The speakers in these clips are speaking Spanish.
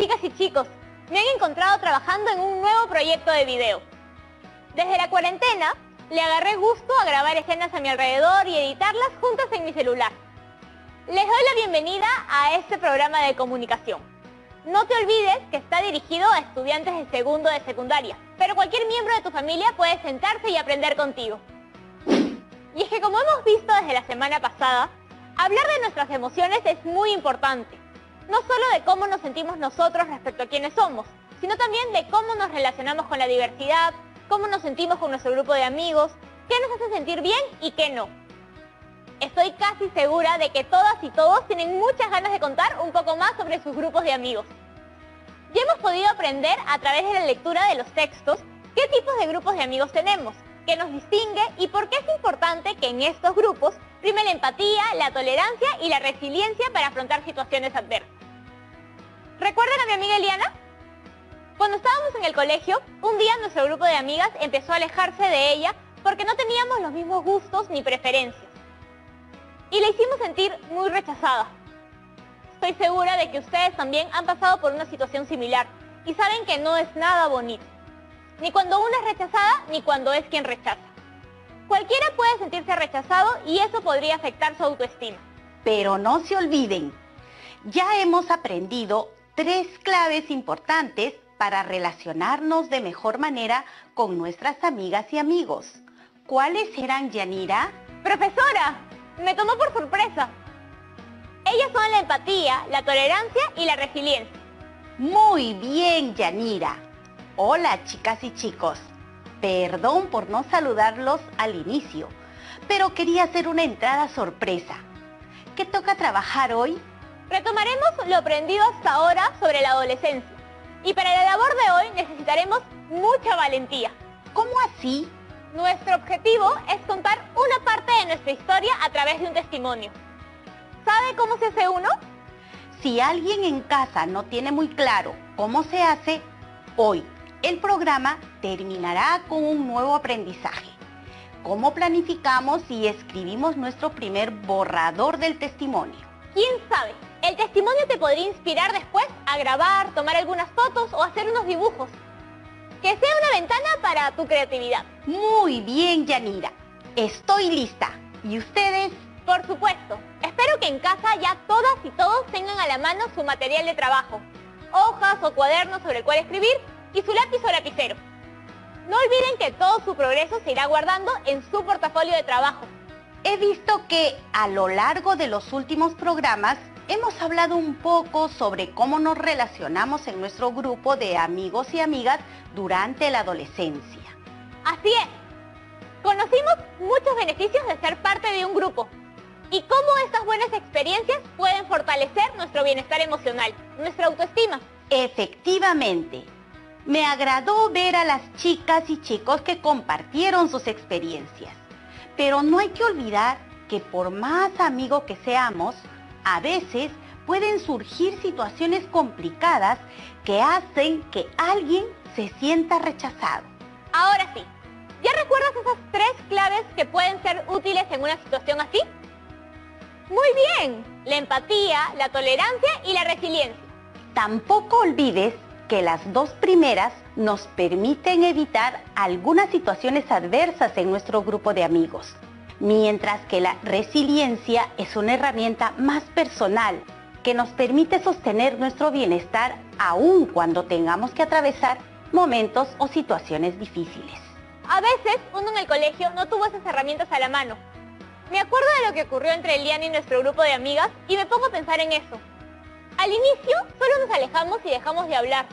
chicas y chicos, me han encontrado trabajando en un nuevo proyecto de video. Desde la cuarentena, le agarré gusto a grabar escenas a mi alrededor y editarlas juntas en mi celular. Les doy la bienvenida a este programa de comunicación. No te olvides que está dirigido a estudiantes de segundo de secundaria, pero cualquier miembro de tu familia puede sentarse y aprender contigo. Y es que como hemos visto desde la semana pasada, hablar de nuestras emociones es muy importante. No solo de cómo nos sentimos nosotros respecto a quiénes somos, sino también de cómo nos relacionamos con la diversidad, cómo nos sentimos con nuestro grupo de amigos, qué nos hace sentir bien y qué no. Estoy casi segura de que todas y todos tienen muchas ganas de contar un poco más sobre sus grupos de amigos. Ya hemos podido aprender a través de la lectura de los textos qué tipos de grupos de amigos tenemos, qué nos distingue y por qué es importante que en estos grupos prime la empatía, la tolerancia y la resiliencia para afrontar situaciones adversas. ¿Recuerdan a mi amiga Eliana? Cuando estábamos en el colegio, un día nuestro grupo de amigas empezó a alejarse de ella porque no teníamos los mismos gustos ni preferencias. Y la hicimos sentir muy rechazada. Estoy segura de que ustedes también han pasado por una situación similar y saben que no es nada bonito. Ni cuando uno es rechazada, ni cuando es quien rechaza. Cualquiera puede sentirse rechazado y eso podría afectar su autoestima. Pero no se olviden, ya hemos aprendido 3 claves importantes para relacionarnos de mejor manera con nuestras amigas y amigos. ¿Cuáles eran, Yanira? ¡Profesora! Me tomó por sorpresa. Ellas son la empatía, la tolerancia y la resiliencia. Muy bien, Yanira. Hola, chicas y chicos. Perdón por no saludarlos al inicio, pero quería hacer una entrada sorpresa. ¿Qué toca trabajar hoy? Retomaremos lo aprendido hasta ahora sobre la adolescencia. Y para la labor de hoy necesitaremos mucha valentía. ¿Cómo así? Nuestro objetivo es contar una parte de nuestra historia a través de un testimonio. ¿Sabe cómo se hace uno? Si alguien en casa no tiene muy claro cómo se hace, hoy el programa terminará con un nuevo aprendizaje. ¿Cómo planificamos y escribimos nuestro primer borrador del testimonio? ¿Quién sabe? El testimonio te podría inspirar después a grabar, tomar algunas fotos o hacer unos dibujos. Que sea una ventana para tu creatividad. Muy bien, Yanira. Estoy lista. ¿Y ustedes? Por supuesto. Espero que en casa ya todas y todos tengan a la mano su material de trabajo. Hojas o cuadernos sobre el cual escribir y su lápiz o lapicero. No olviden que todo su progreso se irá guardando en su portafolio de trabajo. He visto que a lo largo de los últimos programas hemos hablado un poco sobre cómo nos relacionamos en nuestro grupo de amigos y amigas durante la adolescencia. Así es. Conocimos muchos beneficios de ser parte de un grupo y cómo estas buenas experiencias pueden fortalecer nuestro bienestar emocional, nuestra autoestima. Efectivamente. Me agradó ver a las chicas y chicos que compartieron sus experiencias. Pero no hay que olvidar que por más amigos que seamos, a veces pueden surgir situaciones complicadas que hacen que alguien se sienta rechazado. Ahora sí, ¿ya recuerdas esas 3 claves que pueden ser útiles en una situación así? Muy bien, la empatía, la tolerancia y la resiliencia. Tampoco olvides que las 2 primeras nos permiten evitar algunas situaciones adversas en nuestro grupo de amigos, mientras que la resiliencia es una herramienta más personal que nos permite sostener nuestro bienestar aun cuando tengamos que atravesar momentos o situaciones difíciles. A veces uno en el colegio no tuvo esas herramientas a la mano. Me acuerdo de lo que ocurrió entre Eliana y nuestro grupo de amigas y me pongo a pensar en eso. Al inicio solo nos alejamos y dejamos de hablar.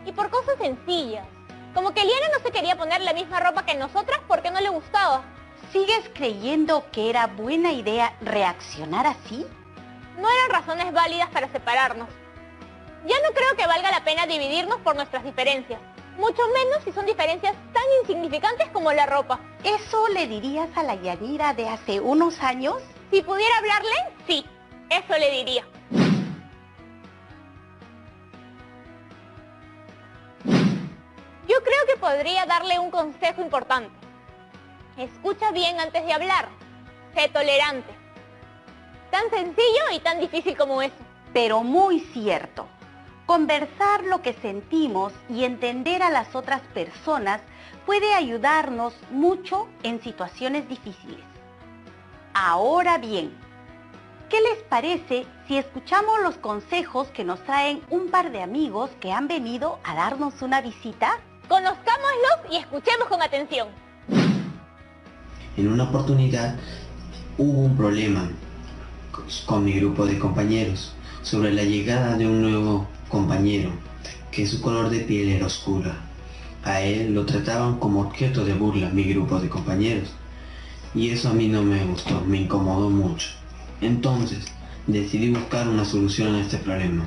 Y por cosas sencillas. Como que Eliana no se quería poner la misma ropa que nosotras porque no le gustaba. ¿Sigues creyendo que era buena idea reaccionar así? No eran razones válidas para separarnos. Ya no creo que valga la pena dividirnos por nuestras diferencias. Mucho menos si son diferencias tan insignificantes como la ropa. ¿Eso le dirías a la Yanira de hace unos años? Si pudiera hablarle, sí. Eso le diría. Yo creo que podría darle un consejo importante. Escucha bien antes de hablar. Sé tolerante. Tan sencillo y tan difícil como eso. Pero muy cierto. Conversar lo que sentimos y entender a las otras personas puede ayudarnos mucho en situaciones difíciles. Ahora bien, ¿qué les parece si escuchamos los consejos que nos traen un par de amigos que han venido a darnos una visita? Conozcámoslos y escuchemos con atención. En una oportunidad hubo un problema con mi grupo de compañeros sobre la llegada de un nuevo compañero, que su color de piel era oscura. A él lo trataban como objeto de burla mi grupo de compañeros, y eso a mí no me gustó, me incomodó mucho. Entonces decidí buscar una solución a este problema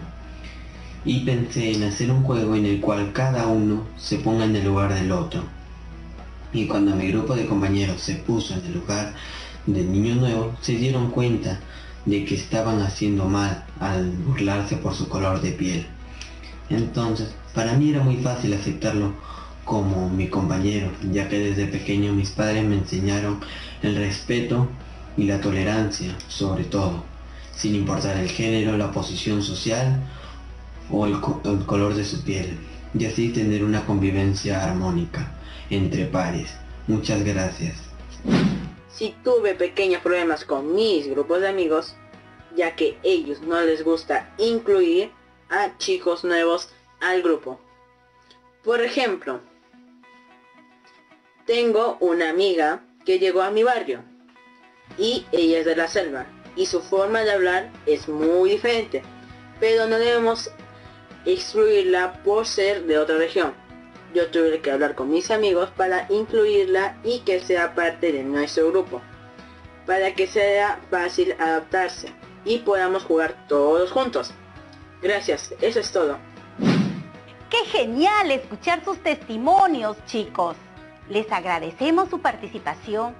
y pensé en hacer un juego en el cual cada uno se ponga en el lugar del otro. Y cuando mi grupo de compañeros se puso en el lugar del niño nuevo, se dieron cuenta de que estaban haciendo mal al burlarse por su color de piel. Entonces, para mí era muy fácil aceptarlo como mi compañero, ya que desde pequeño mis padres me enseñaron el respeto y la tolerancia, sobre todo, sin importar el género, la posición social o el color de su piel, y así tener una convivencia armónica entre pares. Muchas gracias. Sí tuve pequeños problemas con mis grupos de amigos, ya que ellos no les gusta incluir a chicos nuevos al grupo. Por ejemplo, tengo una amiga que llegó a mi barrio y ella es de la selva y su forma de hablar es muy diferente, pero no debemos excluirla por ser de otra región. Yo tuve que hablar con mis amigos para incluirla y que sea parte de nuestro grupo, para que sea fácil adaptarse y podamos jugar todos juntos. Gracias, eso es todo. ¡Qué genial escuchar sus testimonios, chicos! Les agradecemos su participación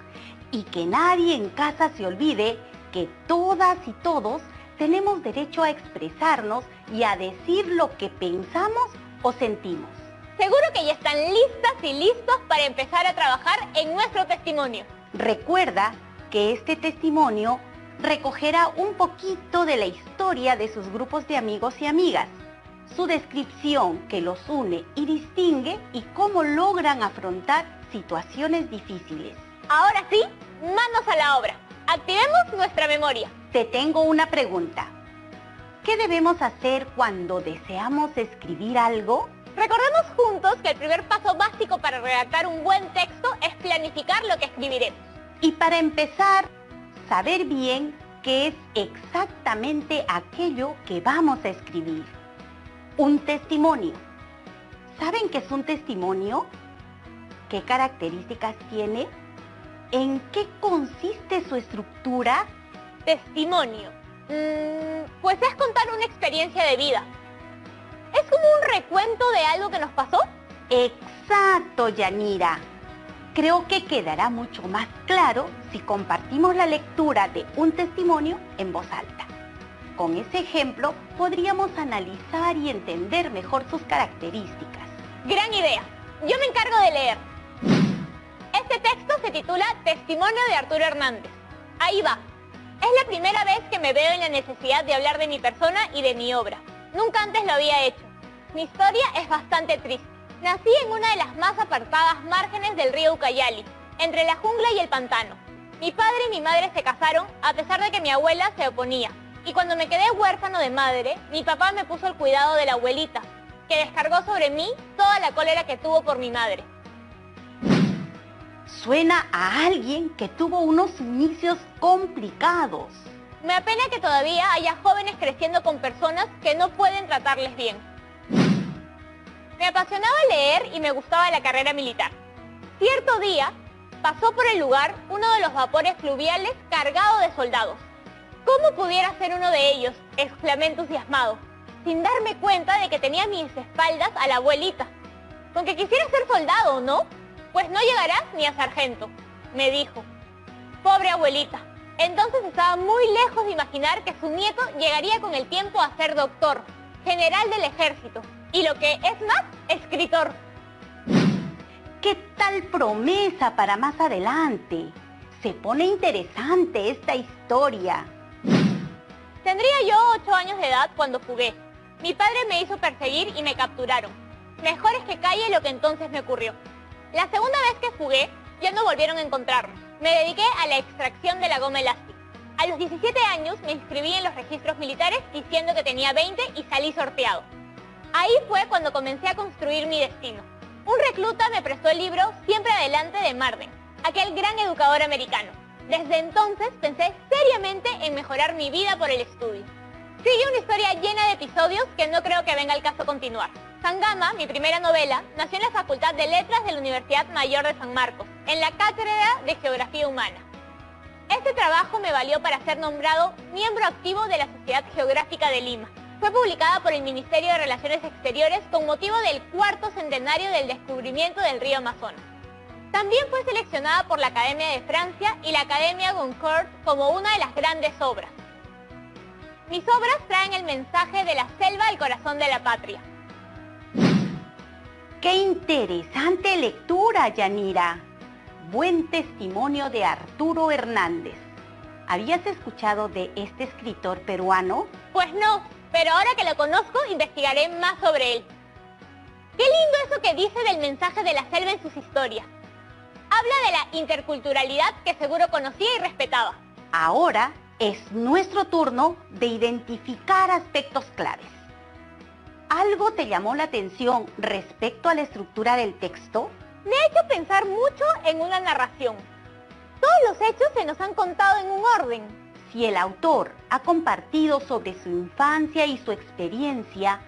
y que nadie en casa se olvide que todas y todos tenemos derecho a expresarnos y a decir lo que pensamos o sentimos. Seguro que ya están listas y listos para empezar a trabajar en nuestro testimonio. Recuerda que este testimonio recogerá un poquito de la historia de sus grupos de amigos y amigas, su descripción que los une y distingue y cómo logran afrontar situaciones difíciles. Ahora sí, manos a la obra. Activemos nuestra memoria. Te tengo una pregunta. ¿Qué debemos hacer cuando deseamos escribir algo? Recordemos juntos que el primer paso básico para redactar un buen texto es planificar lo que escribiremos. Y para empezar, saber bien qué es exactamente aquello que vamos a escribir. Un testimonio. ¿Saben qué es un testimonio? ¿Qué características tiene? ¿En qué consiste su estructura? Testimonio. Pues es contar una experiencia de vida. ¿Es como un recuento de algo que nos pasó? Exacto, Yanira. Creo que quedará mucho más claro si compartimos la lectura de un testimonio en voz alta. Con ese ejemplo podríamos analizar y entender mejor sus características. Gran idea. Yo me encargo de leer. Este texto se titula Testimonio de Arturo Hernández. Ahí va. Es la primera vez que me veo en la necesidad de hablar de mi persona y de mi obra. Nunca antes lo había hecho. Mi historia es bastante triste. Nací en una de las más apartadas márgenes del río Ucayali, entre la jungla y el pantano. Mi padre y mi madre se casaron a pesar de que mi abuela se oponía. Y cuando me quedé huérfano de madre, mi papá me puso el cuidado de la abuelita, que descargó sobre mí toda la cólera que tuvo por mi madre. Suena a alguien que tuvo unos inicios complicados. Me apena que todavía haya jóvenes creciendo con personas que no pueden tratarles bien. Me apasionaba leer y me gustaba la carrera militar. Cierto día, pasó por el lugar uno de los vapores fluviales cargado de soldados. ¿Cómo pudiera ser uno de ellos?, exclamé entusiasmado, sin darme cuenta de que tenía a mis espaldas a la abuelita. Con que quisiera ser soldado, ¿no? Pues no llegarás ni a sargento, me dijo. Pobre abuelita. Entonces estaba muy lejos de imaginar que su nieto llegaría con el tiempo a ser doctor, general del ejército, y lo que es más, escritor. ¿Qué tal promesa para más adelante? Se pone interesante esta historia. Tendría yo 8 años de edad cuando fugué. Mi padre me hizo perseguir y me capturaron. Mejor es que calle lo que entonces me ocurrió. La segunda vez que fugué, ya no volvieron a encontrarme. Me dediqué a la extracción de la goma elástica. A los 17 años me inscribí en los registros militares diciendo que tenía 20 y salí sorteado. Ahí fue cuando comencé a construir mi destino. Un recluta me prestó el libro Siempre Adelante de Marden, aquel gran educador americano. Desde entonces pensé seriamente en mejorar mi vida por el estudio. Sigue una historia llena de episodios que no creo que venga al caso continuar. Sangama, mi primera novela, nació en la Facultad de Letras de la Universidad Mayor de San Marcos, en la Cátedra de Geografía Humana. Este trabajo me valió para ser nombrado miembro activo de la Sociedad Geográfica de Lima. Fue publicada por el Ministerio de Relaciones Exteriores con motivo del 4º centenario del descubrimiento del río Amazonas. También fue seleccionada por la Academia de Francia y la Academia Goncourt como una de las grandes obras. Mis obras traen el mensaje de la selva al corazón de la patria. ¡Qué interesante lectura, Yanira! Buen testimonio de Arturo Hernández. ¿Habías escuchado de este escritor peruano? Pues no, pero ahora que lo conozco, investigaré más sobre él. Qué lindo eso que dice del mensaje de la selva en sus historias. Habla de la interculturalidad que seguro conocía y respetaba. Ahora es nuestro turno de identificar aspectos claves. ¿Algo te llamó la atención respecto a la estructura del texto? Me ha hecho pensar mucho en una narración. Todos los hechos se nos han contado en un orden. Si el autor ha compartido sobre su infancia y su experiencia,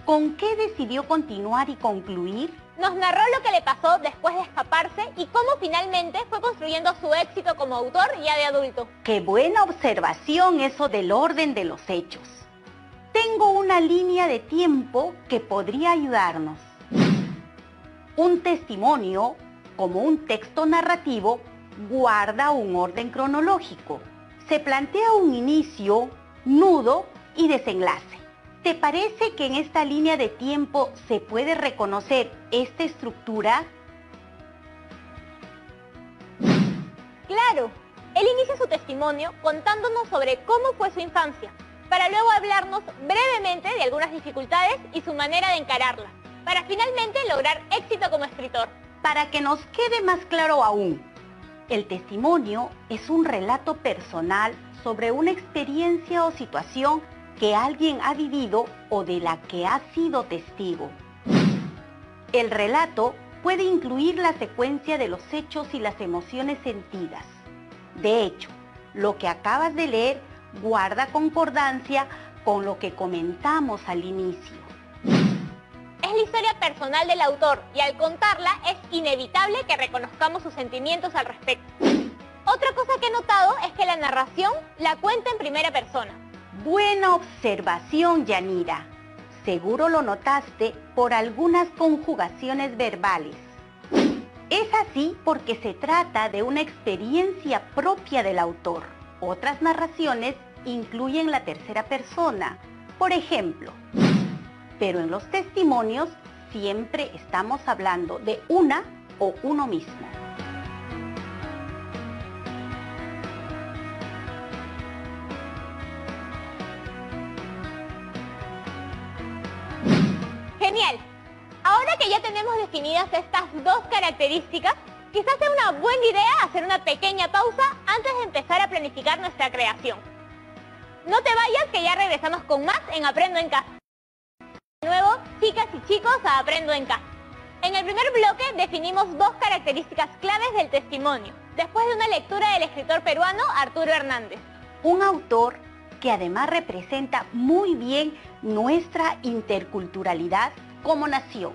¿con qué decidió continuar y concluir? Nos narró lo que le pasó después de escaparse y cómo finalmente fue construyendo su éxito como autor ya de adulto. ¡Qué buena observación eso del orden de los hechos! Tengo una línea de tiempo que podría ayudarnos. Un testimonio, como un texto narrativo, guarda un orden cronológico. Se plantea un inicio, nudo y desenlace. ¿Te parece que en esta línea de tiempo se puede reconocer esta estructura? Claro, él inicia su testimonio contándonos sobre cómo fue su infancia, para luego hablarnos brevemente de algunas dificultades y su manera de encararlas, para finalmente lograr éxito como escritor. Para que nos quede más claro aún, el testimonio es un relato personal sobre una experiencia o situación que alguien ha vivido o de la que ha sido testigo. El relato puede incluir la secuencia de los hechos y las emociones sentidas. De hecho, lo que acabas de leer guarda concordancia con lo que comentamos al inicio. Es la historia personal del autor y al contarla es inevitable que reconozcamos sus sentimientos al respecto. Otra cosa que he notado es que la narración la cuenta en primera persona. Buena observación, Yanira. Seguro lo notaste por algunas conjugaciones verbales. Es así porque se trata de una experiencia propia del autor. Otras narraciones incluyen la tercera persona. Por ejemplo, pero en los testimonios siempre estamos hablando de una o uno mismo. Genial. Ahora que ya tenemos definidas estas dos características, quizás sea una buena idea hacer una pequeña pausa antes de empezar a planificar nuestra creación. No te vayas, que ya regresamos con más en Aprendo en Casa. De nuevo, chicas y chicos, a Aprendo en Casa. En el primer bloque definimos dos características claves del testimonio, después de una lectura del escritor peruano Arturo Hernández. Un autor que además representa muy bien nuestra interculturalidad como nación.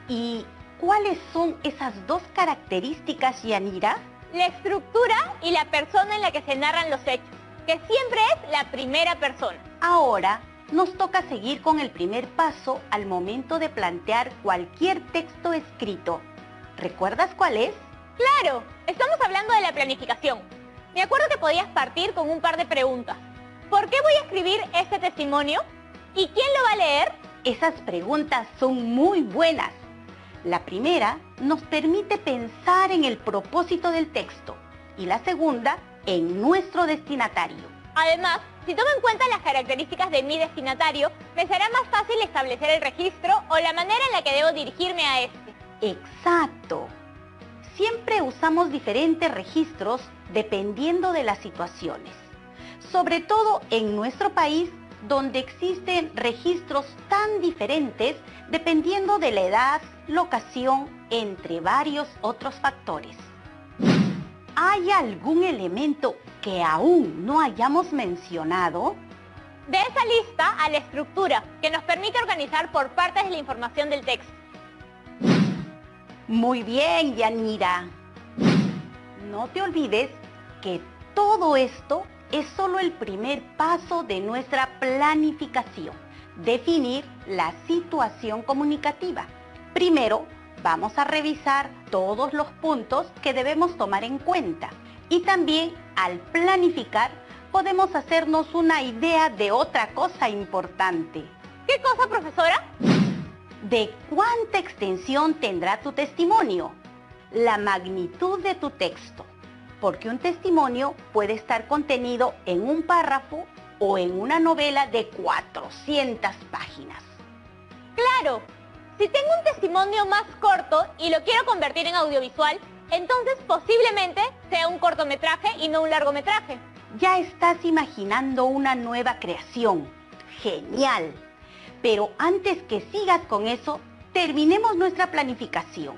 ¿Y cuáles son esas dos características, Yanira? La estructura y la persona en la que se narran los hechos, que siempre es la primera persona. Ahora nos toca seguir con el primer paso al momento de plantear cualquier texto escrito. ¿Recuerdas cuál es? ¡Claro! Estamos hablando de la planificación. Me acuerdo que podías partir con un par de preguntas. ¿Por qué voy a escribir este testimonio? ¿Y quién lo va a leer? Esas preguntas son muy buenas. La primera nos permite pensar en el propósito del texto y la segunda en nuestro destinatario. Además, si tomo en cuenta las características de mi destinatario, Me será más fácil establecer el registro o la manera en la que debo dirigirme a este. Exacto. Siempre usamos diferentes registros dependiendo de las situaciones. Sobre todo en nuestro país, donde existen registros tan diferentes dependiendo de la edad, locación, entre varios otros factores. ¿Hay algún elemento que aún no hayamos mencionado? De esa lista a la estructura, que nos permite organizar por partes de la información del texto. Muy bien, Yanira. No te olvides que todo esto es solo el primer paso de nuestra planificación. Definir la situación comunicativa. Primero, vamos a revisar todos los puntos que debemos tomar en cuenta. Y también, al planificar, podemos hacernos una idea de otra cosa importante. ¿Qué cosa, profesora? ¿De cuánta extensión tendrá tu testimonio? La magnitud de tu texto, porque un testimonio puede estar contenido en un párrafo o en una novela de 400 páginas. ¡Claro! Si tengo un testimonio más corto y lo quiero convertir en audiovisual, entonces posiblemente sea un cortometraje y no un largometraje. Ya estás imaginando una nueva creación. ¡Genial! Pero antes que sigas con eso, terminemos nuestra planificación.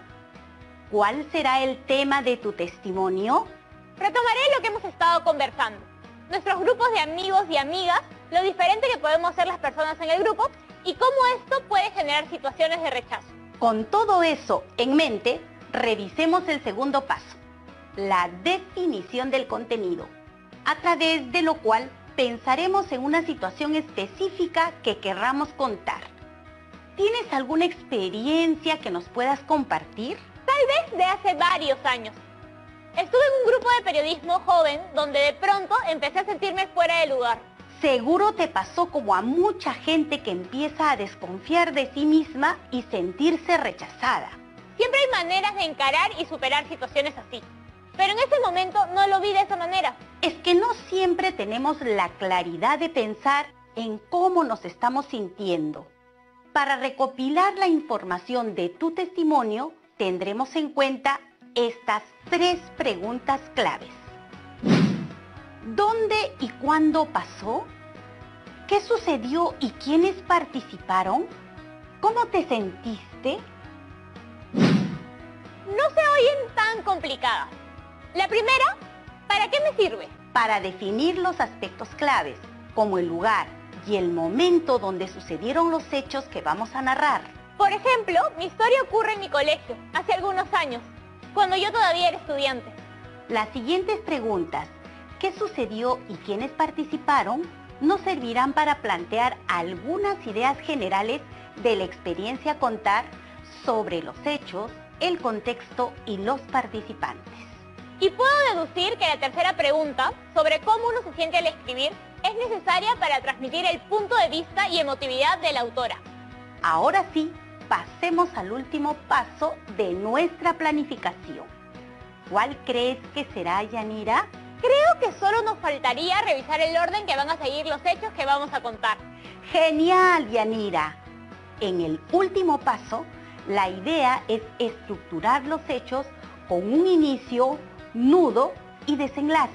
¿Cuál será el tema de tu testimonio? Retomaré lo que hemos estado conversando. Nuestros grupos de amigos y amigas, lo diferente que podemos ser las personas en el grupo y cómo esto puede generar situaciones de rechazo. Con todo eso en mente, revisemos el segundo paso, la definición del contenido, a través de lo cual pensaremos en una situación específica que querramos contar. ¿Tienes alguna experiencia que nos puedas compartir? Tal vez de hace varios años. Estuve en un grupo de periodismo joven donde de pronto empecé a sentirme fuera de lugar. Seguro te pasó como a mucha gente que empieza a desconfiar de sí misma y sentirse rechazada. Siempre hay maneras de encarar y superar situaciones así. Pero en ese momento no lo vi de esa manera. Es que no siempre tenemos la claridad de pensar en cómo nos estamos sintiendo. Para recopilar la información de tu testimonio, tendremos en cuenta estas 3 preguntas claves. ¿Dónde y cuándo pasó? ¿Qué sucedió y quiénes participaron? ¿Cómo te sentiste? No se oyen tan complicadas. La primera, ¿para qué me sirve? Para definir los aspectos claves, como el lugar y el momento donde sucedieron los hechos que vamos a narrar. Por ejemplo, mi historia ocurre en mi colegio, hace algunos años, cuando yo todavía era estudiante. Las siguientes preguntas, ¿qué sucedió y quiénes participaron?, nos servirán para plantear algunas ideas generales de la experiencia a contar sobre los hechos, el contexto y los participantes. Y puedo deducir que la tercera pregunta, sobre cómo uno se siente al escribir, es necesaria para transmitir el punto de vista y emotividad de la autora. Ahora sí, pasemos al último paso de nuestra planificación. ¿Cuál crees que será, Yanira? Creo que solo nos faltaría revisar el orden que van a seguir los hechos que vamos a contar. ¡Genial, Yanira! En el último paso, la idea es estructurar los hechos con un inicio, nudo y desenlace.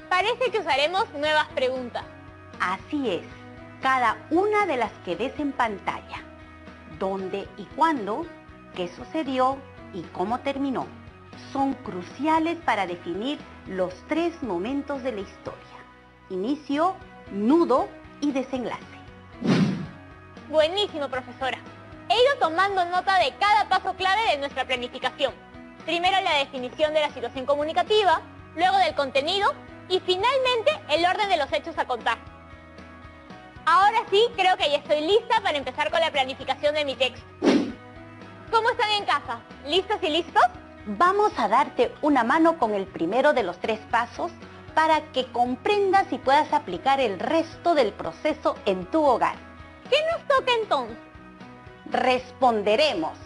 Parece que usaremos nuevas preguntas. Así es, cada una de las que ves en pantalla. ¿Dónde y cuándo? ¿Qué sucedió y cómo terminó? Son cruciales para definir los 3 momentos de la historia: inicio, nudo y desenlace. Buenísimo, profesora. He ido tomando nota de cada paso clave de nuestra planificación. Primero la definición de la situación comunicativa, luego del contenido y finalmente el orden de los hechos a contar. Ahora sí, creo que ya estoy lista para empezar con la planificación de mi texto. ¿Cómo están en casa? ¿Listos y listos? Vamos a darte una mano con el primero de los 3 pasos para que comprendas y puedas aplicar el resto del proceso en tu hogar. ¿Qué nos toca entonces? Responderemos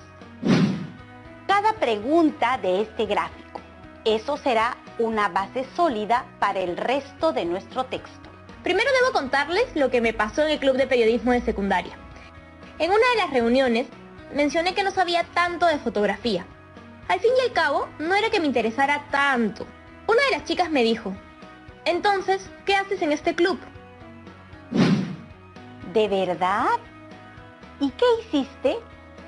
cada pregunta de este gráfico. Eso será una base sólida para el resto de nuestro texto. Primero debo contarles lo que me pasó en el club de periodismo de secundaria. En una de las reuniones mencioné que no sabía tanto de fotografía. Al fin y al cabo, no era que me interesara tanto. Una de las chicas me dijo, entonces, ¿qué haces en este club? ¿De verdad? ¿Y qué hiciste?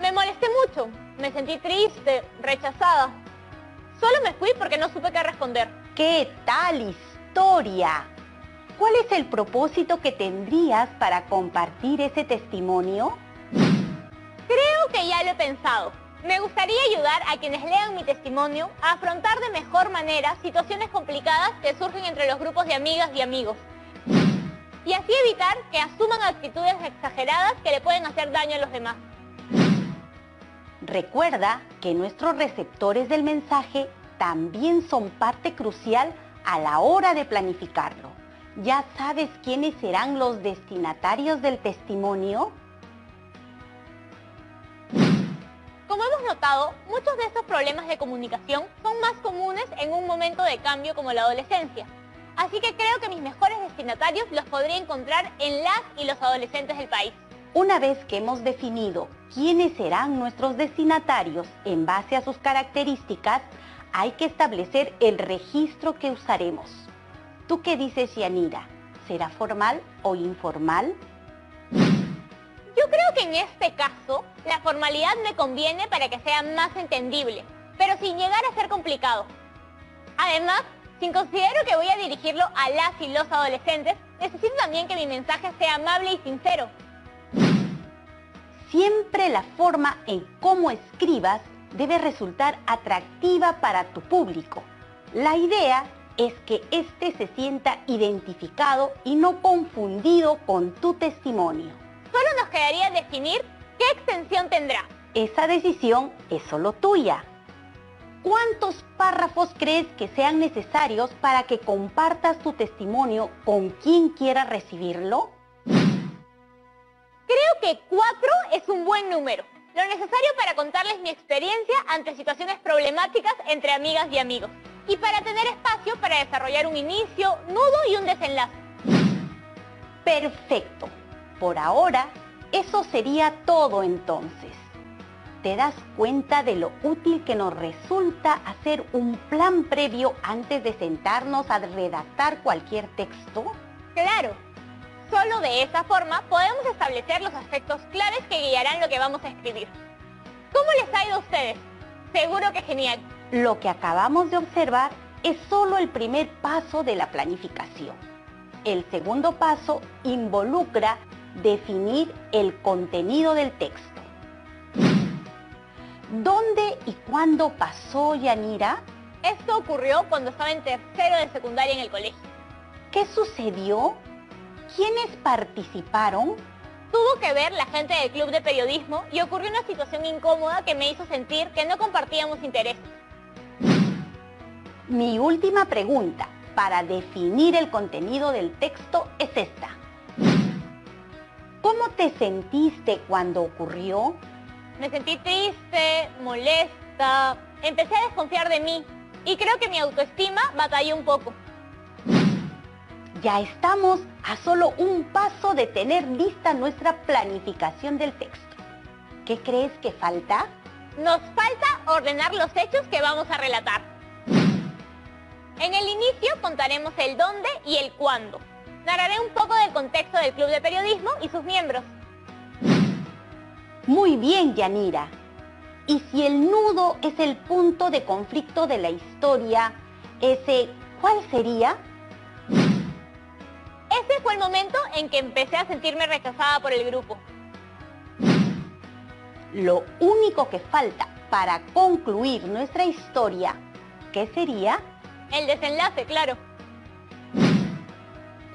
Me molesté mucho, me sentí triste, rechazada. Solo me fui porque no supe qué responder. ¿Qué tal historia? ¿Cuál es el propósito que tendrías para compartir ese testimonio? Creo que ya lo he pensado. Me gustaría ayudar a quienes lean mi testimonio a afrontar de mejor manera situaciones complicadas que surgen entre los grupos de amigas y amigos. Y así evitar que asuman actitudes exageradas que le pueden hacer daño a los demás. Recuerda que nuestros receptores del mensaje también son parte crucial a la hora de planificarlo. ¿Ya sabes quiénes serán los destinatarios del testimonio? Como hemos notado, muchos de estos problemas de comunicación son más comunes en un momento de cambio como la adolescencia. Así que creo que mis mejores destinatarios los podría encontrar en las y los adolescentes del país. Una vez que hemos definido quiénes serán nuestros destinatarios en base a sus características, hay que establecer el registro que usaremos. ¿Tú qué dices, Yanira? ¿Será formal o informal? Yo creo que en este caso, la formalidad me conviene para que sea más entendible, pero sin llegar a ser complicado. Además, si considero que voy a dirigirlo a las y los adolescentes, necesito también que mi mensaje sea amable y sincero. Siempre la forma en cómo escribas debe resultar atractiva para tu público. La idea es que éste se sienta identificado y no confundido con tu testimonio. Solo nos quedaría definir qué extensión tendrá. Esa decisión es solo tuya. ¿Cuántos párrafos crees que sean necesarios para que compartas tu testimonio con quien quiera recibirlo? Creo que 4 es un buen número, lo necesario para contarles mi experiencia ante situaciones problemáticas entre amigas y amigos, y para tener espacio para desarrollar un inicio, nudo y un desenlace. Perfecto. Por ahora, eso sería todo entonces. ¿Te das cuenta de lo útil que nos resulta hacer un plan previo antes de sentarnos a redactar cualquier texto? Claro. Solo de esa forma podemos establecer los aspectos claves que guiarán lo que vamos a escribir. ¿Cómo les ha ido a ustedes? Seguro que genial. Lo que acabamos de observar es solo el primer paso de la planificación. El segundo paso involucra definir el contenido del texto. ¿Dónde y cuándo pasó, Yanira? Esto ocurrió cuando estaba en tercero de secundaria en el colegio. ¿Qué sucedió? ¿Quiénes participaron? Tuvo que ver la gente del club de periodismo y ocurrió una situación incómoda que me hizo sentir que no compartíamos intereses. Mi última pregunta para definir el contenido del texto es esta. ¿Cómo te sentiste cuando ocurrió? Me sentí triste, molesta, empecé a desconfiar de mí y creo que mi autoestima batalló un poco. Ya estamos a solo un paso de tener lista nuestra planificación del texto. ¿Qué crees que falta? Nos falta ordenar los hechos que vamos a relatar. En el inicio contaremos el dónde y el cuándo. Narraré un poco del contexto del club de periodismo y sus miembros. Muy bien, Yanira. Y si el nudo es el punto de conflicto de la historia, ¿cuál sería? Ese fue el momento en que empecé a sentirme rechazada por el grupo. Lo único que falta para concluir nuestra historia, ¿qué sería? El desenlace, claro.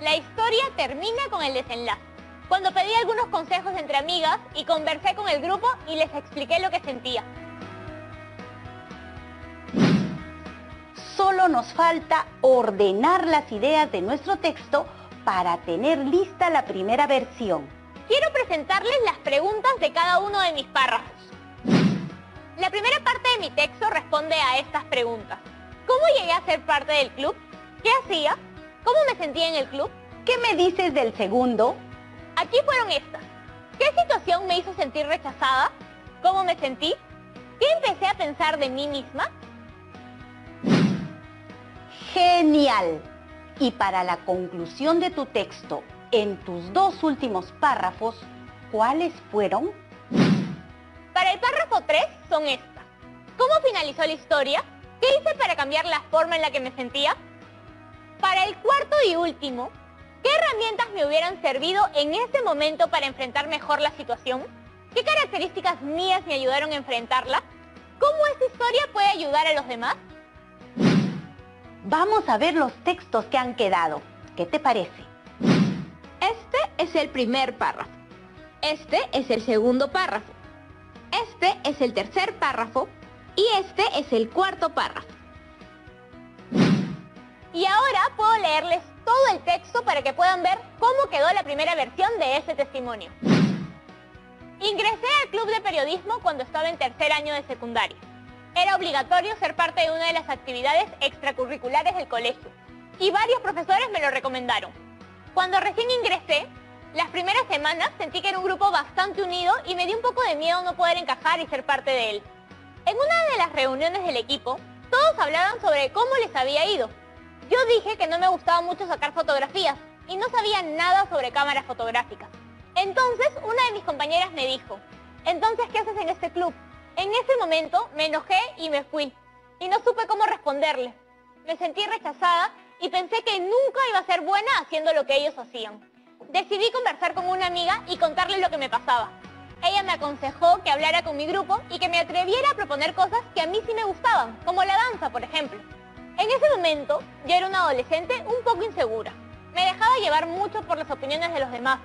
La historia termina con el desenlace, cuando pedí algunos consejos entre amigas y conversé con el grupo y les expliqué lo que sentía. Solo nos falta ordenar las ideas de nuestro texto para tener lista la primera versión. Quiero presentarles las preguntas de cada uno de mis párrafos. La primera parte de mi texto responde a estas preguntas. ¿Cómo llegué a ser parte del club? ¿Qué hacía? ¿Cómo me sentía en el club? ¿Qué me dices del segundo? Aquí fueron estas. ¿Qué situación me hizo sentir rechazada? ¿Cómo me sentí? ¿Qué empecé a pensar de mí misma? ¡Genial! Y para la conclusión de tu texto, en tus dos últimos párrafos, ¿cuáles fueron? Para el párrafo 3 son estas. ¿Cómo finalizó la historia? ¿Qué hice para cambiar la forma en la que me sentía? Para el cuarto y último, ¿qué herramientas me hubieran servido en ese momento para enfrentar mejor la situación? ¿Qué características mías me ayudaron a enfrentarla? ¿Cómo esta historia puede ayudar a los demás? Vamos a ver los textos que han quedado. ¿Qué te parece? Este es el primer párrafo. Este es el segundo párrafo. Este es el tercer párrafo. Y este es el cuarto párrafo. Y ahora puedo leerles todo el texto para que puedan ver cómo quedó la primera versión de este testimonio. Ingresé al club de periodismo cuando estaba en tercer año de secundaria. Era obligatorio ser parte de una de las actividades extracurriculares del colegio, y varios profesores me lo recomendaron. Cuando recién ingresé, las primeras semanas sentí que era un grupo bastante unido y me dio un poco de miedo no poder encajar y ser parte de él. En una de las reuniones del equipo, todos hablaban sobre cómo les había ido. Yo dije que no me gustaba mucho sacar fotografías y no sabía nada sobre cámaras fotográficas. Entonces, una de mis compañeras me dijo, «¿Entonces qué haces en este club?». En ese momento me enojé y me fui, y no supe cómo responderle. Me sentí rechazada y pensé que nunca iba a ser buena haciendo lo que ellos hacían. Decidí conversar con una amiga y contarle lo que me pasaba. Ella me aconsejó que hablara con mi grupo y que me atreviera a proponer cosas que a mí sí me gustaban, como la danza, por ejemplo. En ese momento, yo era una adolescente un poco insegura. Me dejaba llevar mucho por las opiniones de los demás,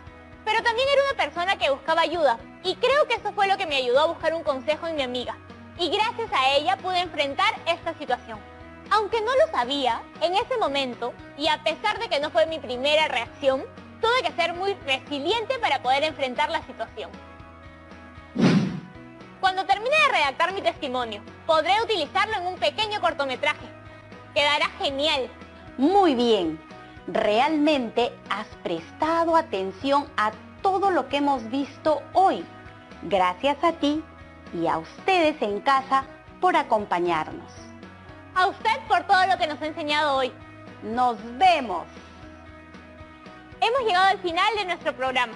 pero también era una persona que buscaba ayuda, y creo que eso fue lo que me ayudó a buscar un consejo en mi amiga. Y gracias a ella pude enfrentar esta situación. Aunque no lo sabía, en ese momento, y a pesar de que no fue mi primera reacción, tuve que ser muy resiliente para poder enfrentar la situación. Cuando termine de redactar mi testimonio, podré utilizarlo en un pequeño cortometraje. Quedará genial. Muy bien. Realmente has prestado atención a todo lo que hemos visto hoy. Gracias a ti y a ustedes en casa por acompañarnos. A usted por todo lo que nos ha enseñado hoy. Nos vemos. Hemos llegado al final de nuestro programa.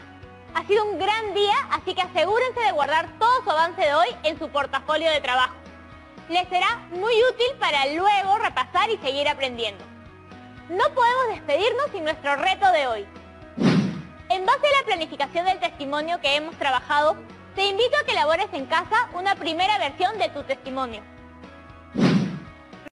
Ha sido un gran día, así que asegúrense de guardar todo su avance de hoy en su portafolio de trabajo. Les será muy útil para luego repasar y seguir aprendiendo. No podemos despedirnos sin nuestro reto de hoy. En base a la planificación del testimonio que hemos trabajado, te invito a que elabores en casa una primera versión de tu testimonio.